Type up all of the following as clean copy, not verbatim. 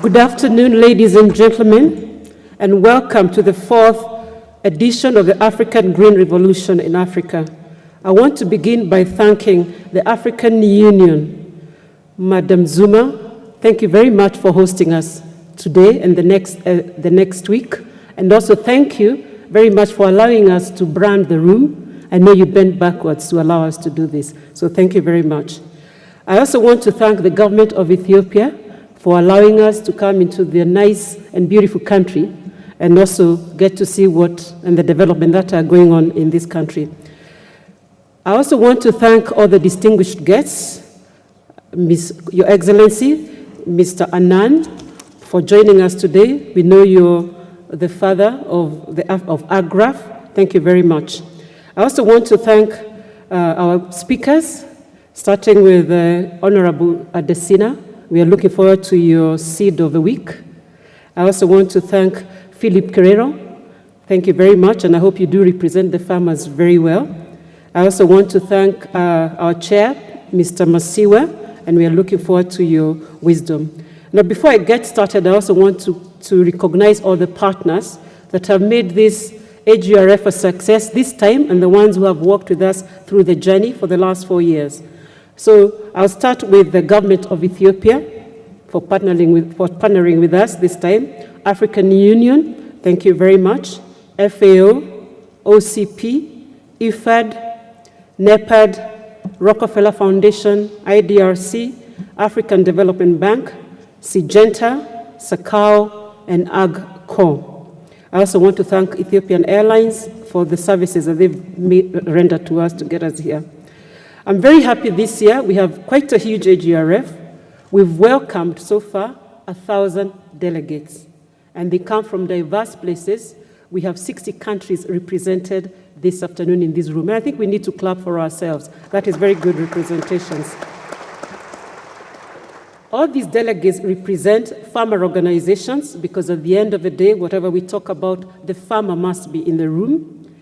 Good afternoon, ladies and gentlemen, and welcome to the 4th edition of the African Green Revolution in Africa. I want to begin by thanking the African Union. Madam Zuma, thank you very much for hosting us today and the next week. And also thank you very much for allowing us to brand the room. I know you bent backwards to allow us to do this, so thank you very much. I also want to thank the government of Ethiopia for allowing us to come into their nice and beautiful country and also get to see what and the development that are going on in this country. I also want to thank all the distinguished guests, Your Excellency, Mr. Anand, for joining us today. We know you're the father of AGRF. Thank you very much. I also want to thank our speakers, starting with Honorable Adesina. We are looking forward to your seed of the week. I also want to thank Philip Carrero. Thank you very much, and I hope you do represent the farmers very well. I also want to thank our chair, Mr. Masiwa, and we are looking forward to your wisdom. Now, before I get started, I also want to recognize all the partners that have made this AGRF a success this time and the ones who have worked with us through the journey for the last 4 years. So I'll start with the government of Ethiopia for partnering with us this time. African Union, thank you very much. FAO, OCP, IFAD, NEPAD, Rockefeller Foundation, IDRC, African Development Bank, Syngenta, SACAO, and AGCO. I also want to thank Ethiopian Airlines for the services that they've rendered to us to get us here. I'm very happy this year. We have quite a huge AGRF. We've welcomed so far 1,000 delegates, and they come from diverse places. We have 60 countries represented this afternoon in this room, and I think we need to clap for ourselves. That is very good representations. All these delegates represent farmer organizations because at the end of the day, whatever we talk about, the farmer must be in the room.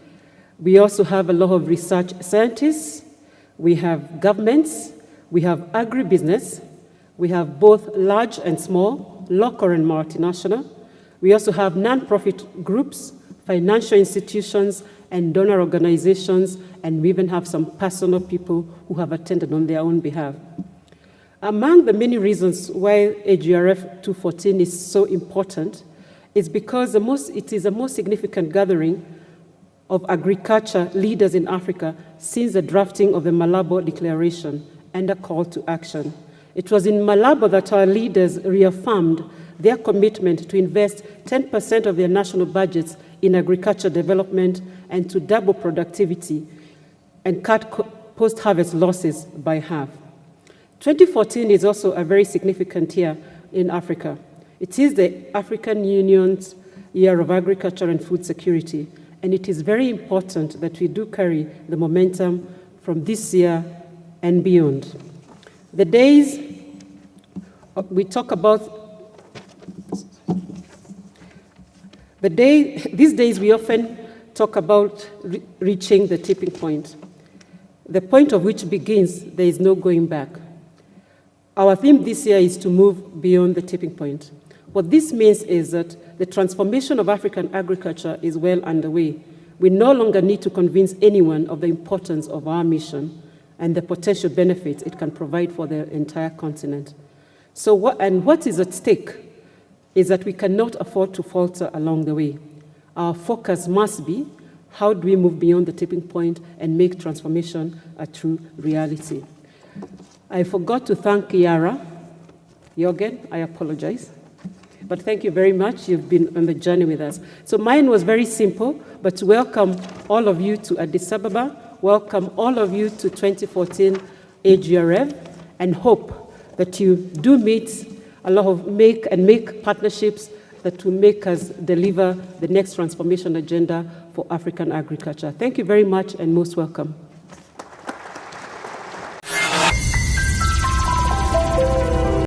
We also have a lot of research scientists. We have governments, we have agribusiness, we have both large and small, local and multinational. We also have non-profit groups, financial institutions, and donor organizations, and we even have some personal people who have attended on their own behalf. Among the many reasons why AGRF 214 is so important is because it is the most significant gathering of agriculture leaders in Africa since the drafting of the Malabo Declaration and a call to action. It was in Malabo that our leaders reaffirmed their commitment to invest 10% of their national budgets in agriculture development and to double productivity and cut post-harvest losses by half. 2014 is also a very significant year in Africa. It is the African Union's Year of Agriculture and Food Security, and it is very important that we do carry the momentum from this year and beyond. The days we talk about, these days we often talk about reaching the tipping point, the point of which begins, there is no going back. Our theme this year is to move beyond the tipping point. What this means is that the transformation of African agriculture is well underway. We no longer need to convince anyone of the importance of our mission and the potential benefits it can provide for the entire continent. So what is at stake is that we cannot afford to falter along the way. Our focus must be, how do we move beyond the tipping point and make transformation a true reality? I forgot to thank Yara. Jorgen, I apologize. But thank you very much. You've been on the journey with us. So mine was very simple, but to welcome all of you to Addis Ababa, welcome all of you to 2014 AGRF, and hope that you do meet a lot of make partnerships that will make us deliver the next transformation agenda for African agriculture. Thank you very much and most welcome.